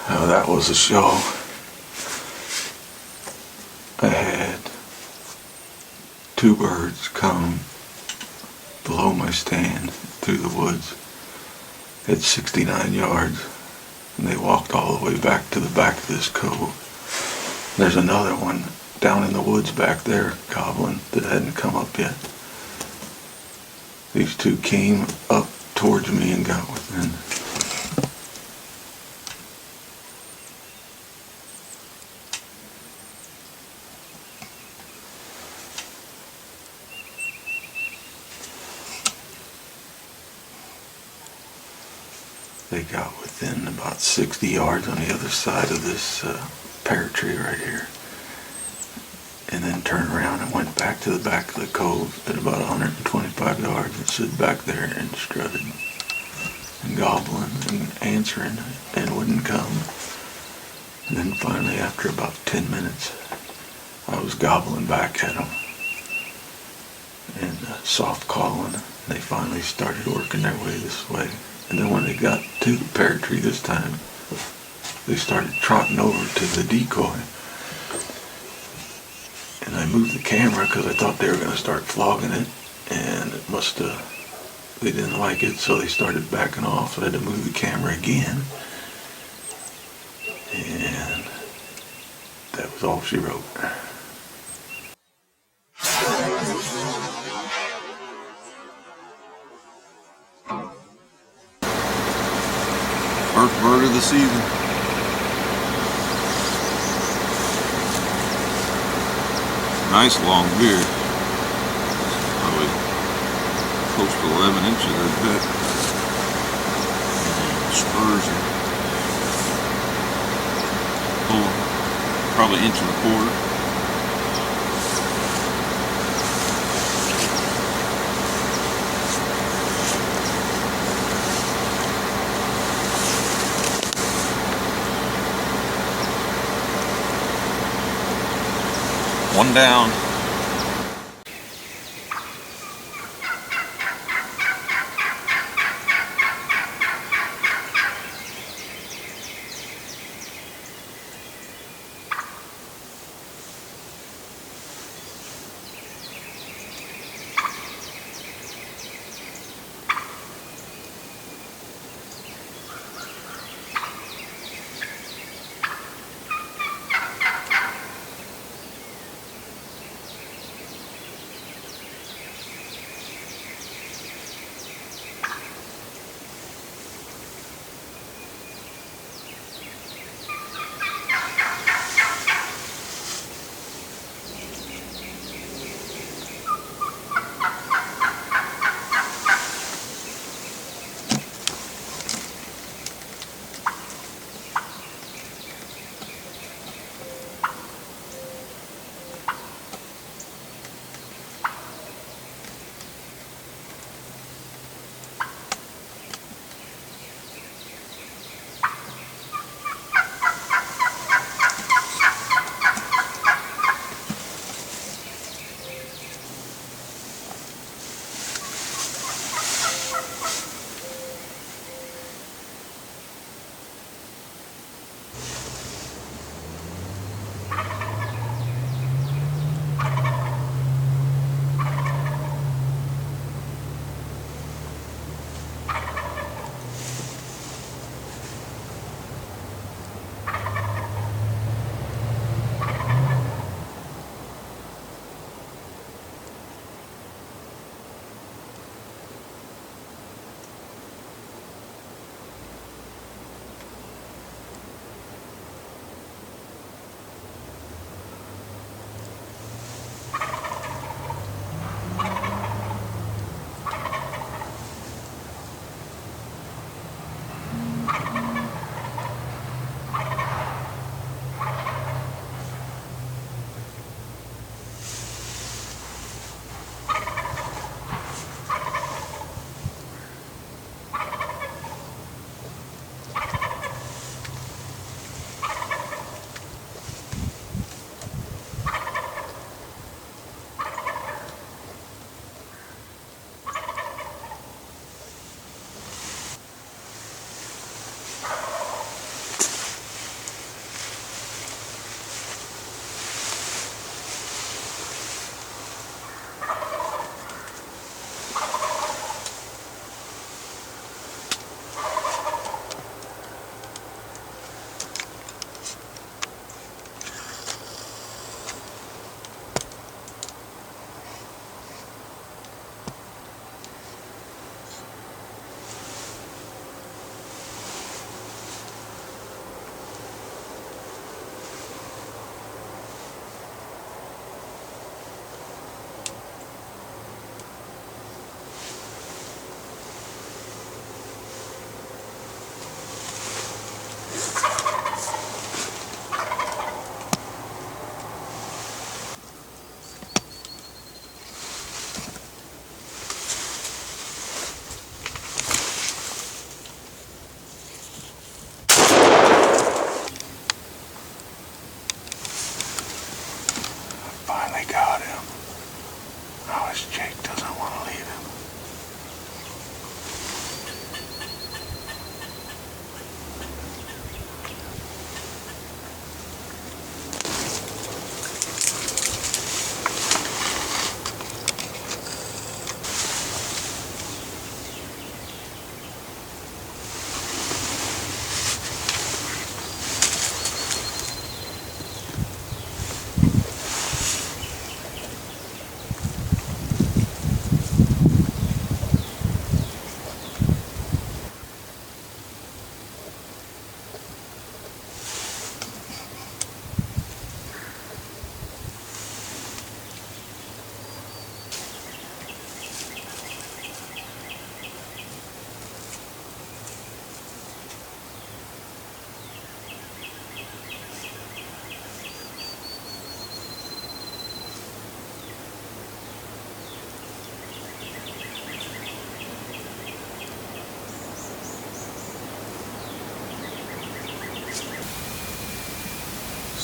That was a show. I had two birds come below my stand through the woods at 69 yards, and they walked all the way back to the back of this cove. There's another one down in the woods back there gobbling that hadn't come up yet. These two came up towards me and got within. They got within about 60 yards on the other side of this pear tree right here, and then turned around and went back to the back of the cove at about 125 yards and stood back there and strutted and gobbling and answering and wouldn't come. And then finally, after about 10 minutes, I was gobbling back at them and soft calling. They finally started working their way this way. And then when they got to the pear tree this time, they started trotting over to the decoy. And I moved the camera because I thought they were going to start flogging it, and it must have, they didn't like it, so they started backing off. So I had to move the camera again. And that was all she wrote. First bird of the season. Nice long beard. Probably close to 11 inches, I bet. And spurs are probably 1.25 inches. One down.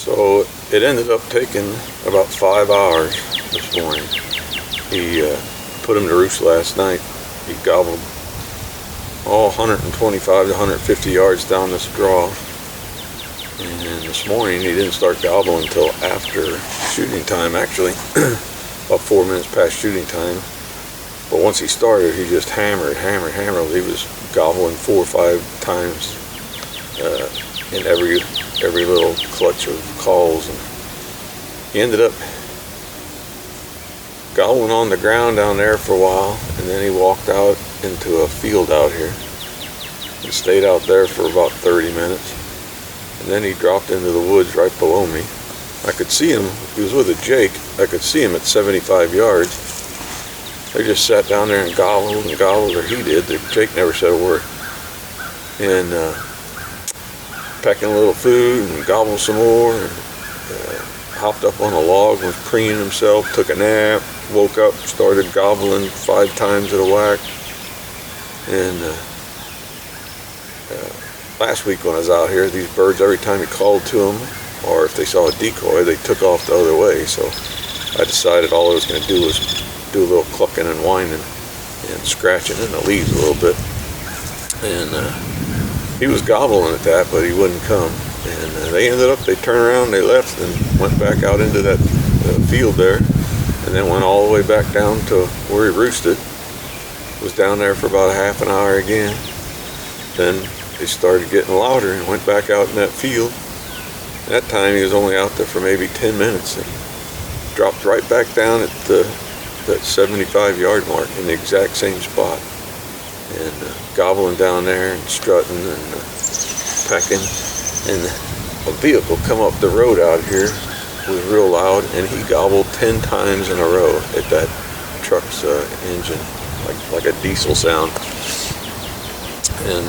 So it ended up taking about 5 hours this morning. He put him to roost last night. He gobbled all 125 to 150 yards down this draw. And this morning he didn't start gobbling until after shooting time, actually, about 4 minutes past shooting time. But once he started, he just hammered. He was gobbling 4 or 5 times in every little clutch of calls. And he ended up gobbling on the ground down there for a while, and then he walked out into a field out here and stayed out there for about 30 minutes. And then he dropped into the woods right below me. I could see him. He was with a Jake. I could see him at 75 yards. They just sat down there and gobbled, or he did. The Jake never said a word. And pecking a little food and gobbled some more. And, hopped up on a log, was preening himself, took a nap, woke up, started gobbling 5 times at a whack. And last week when I was out here, these birds, every time he called to them, or if they saw a decoy, they took off the other way. So I decided all I was going to do was do a little clucking and whining and scratching in the leaves a little bit. And he was gobbling at that, but he wouldn't come. And they turned around, they left and went back out into that field there, and then went all the way back down to where he roosted. Was down there for about a half an hour again. Then they started getting louder and went back out in that field. That time he was only out there for maybe 10 minutes and dropped right back down at that 75-yard mark in the exact same spot. And gobbling down there and strutting and pecking. And a vehicle come up the road out here, was real loud, and he gobbled 10 times in a row at that truck's engine, like a diesel sound. And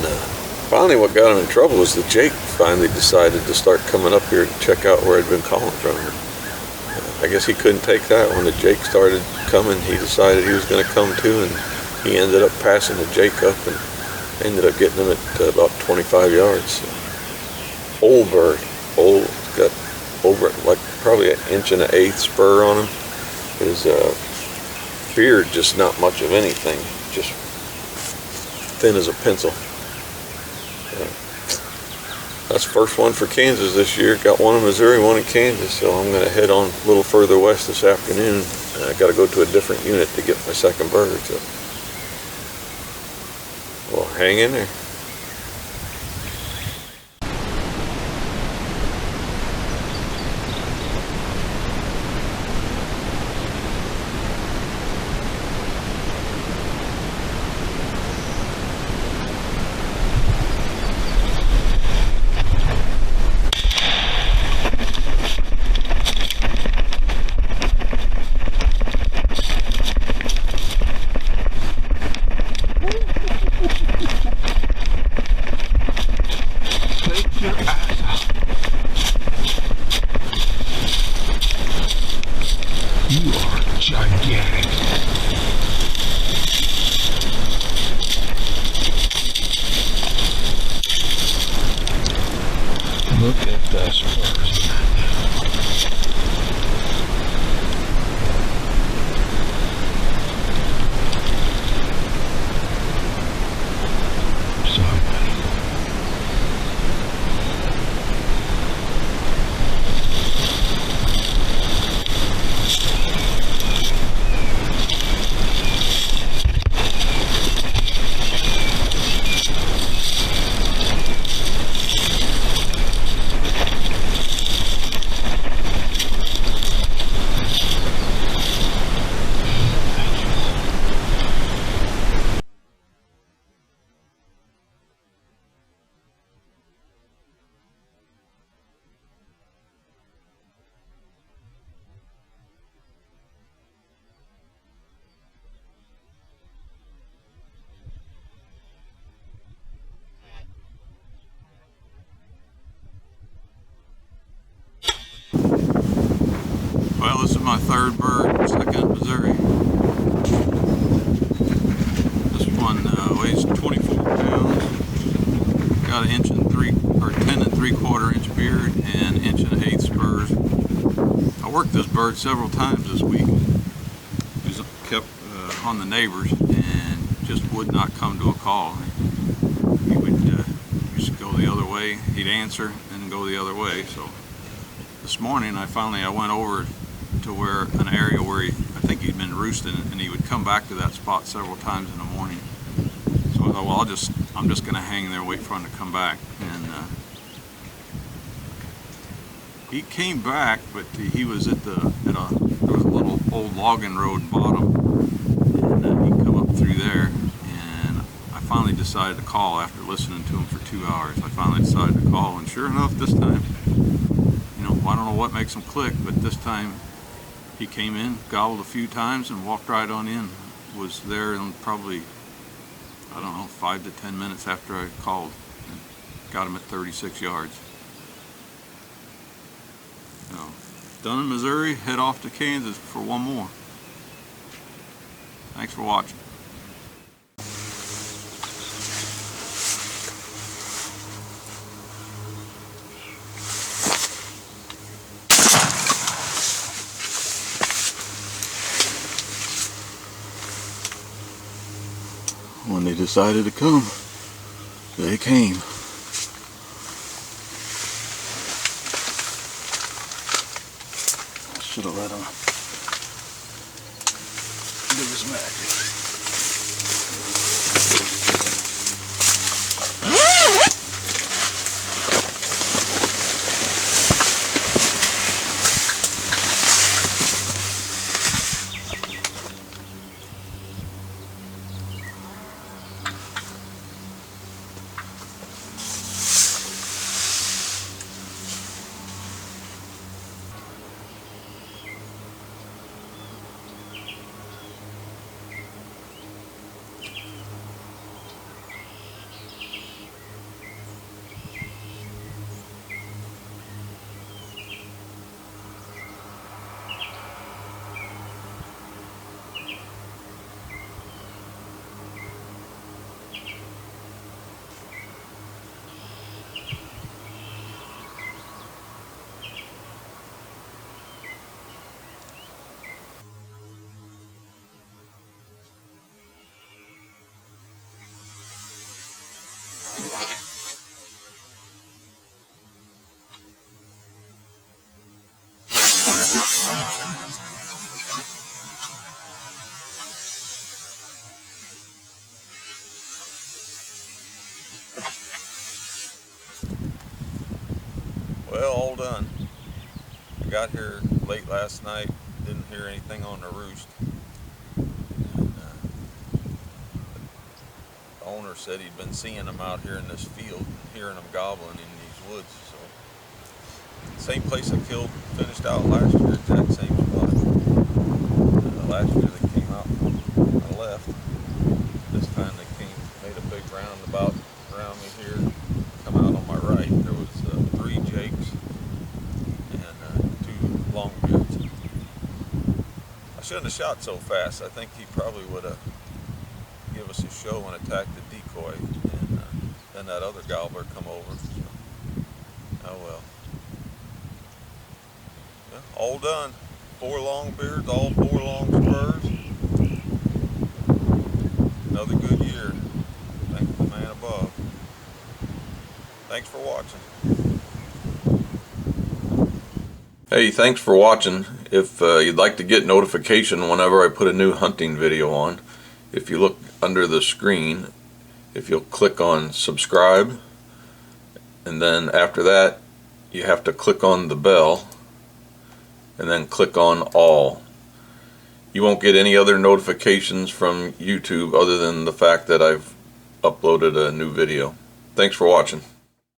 finally what got him in trouble was the Jake finally decided to start coming up here to check out where I'd been calling from. I guess he couldn't take that. When the Jake started coming, he decided he was going to come too, and he ended up passing the Jake up and ended up getting him at about 25 yards. Old bird, got over like probably 1.1 inch spur on him. His beard just not much of anything, just thin as a pencil. That's the first one for Kansas this year. Got one in Missouri, one in Kansas, so I'm going to head on a little further west this afternoon. I got to go to a different unit to get my second bird. So, well, hang in there. You are gigantic. Look at the spurs. Sorry, buddy. Well, this is my third bird, second in Missouri. This one weighs 24 pounds. Got 10 3/4 inch beard and 1.8 inch spur. spurs. I worked this bird several times this week. He was kept on the neighbors and just would not come to a call. He would just go the other way. He'd answer and go the other way. So this morning I went over to where an area where I think he'd been roosting, and he would come back to that spot several times in the morning. So I thought, well, I'm just going to hang there, wait for him to come back. And he came back, but he was there was a little old logging road bottom, and he'd come up through there. And I finally decided to call after listening to him for 2 hours. I finally decided to call, and sure enough, this time, I don't know what makes him click, but this time he came in, gobbled a few times, and walked right on in. Was there in probably, I don't know, 5 to 10 minutes after I called. And got him at 36 yards. Done in Missouri, head off to Kansas for one more. Thanks for watching. When they decided to come, they came. Should have let him do his magic. Well, all done. Got here late last night, didn't hear anything on the roost. And, the owner said he'd been seeing them out here in this field, and hearing them gobbling in these woods. So, same place I finished out last year, exact same spot. Last year they came out on the left. This time they made a big roundabout around me here, come out on my right. There was 3 jakes and 2 longbeards. I shouldn't have shot so fast. I think he probably would have give us a show and attacked the decoy, and then that other gobbler come over. So, oh well. Yeah, all done. 4 longbeards, all 4 long spurs. Another good year. Thank the man above. Thanks for watching. Hey, thanks for watching. If you'd like to get notification whenever I put a new hunting video on, if you look under the screen, if you'll click on subscribe, and then after that you have to click on the bell and then click on all. You won't get any other notifications from YouTube other than the fact that I've uploaded a new video. Thanks for watching.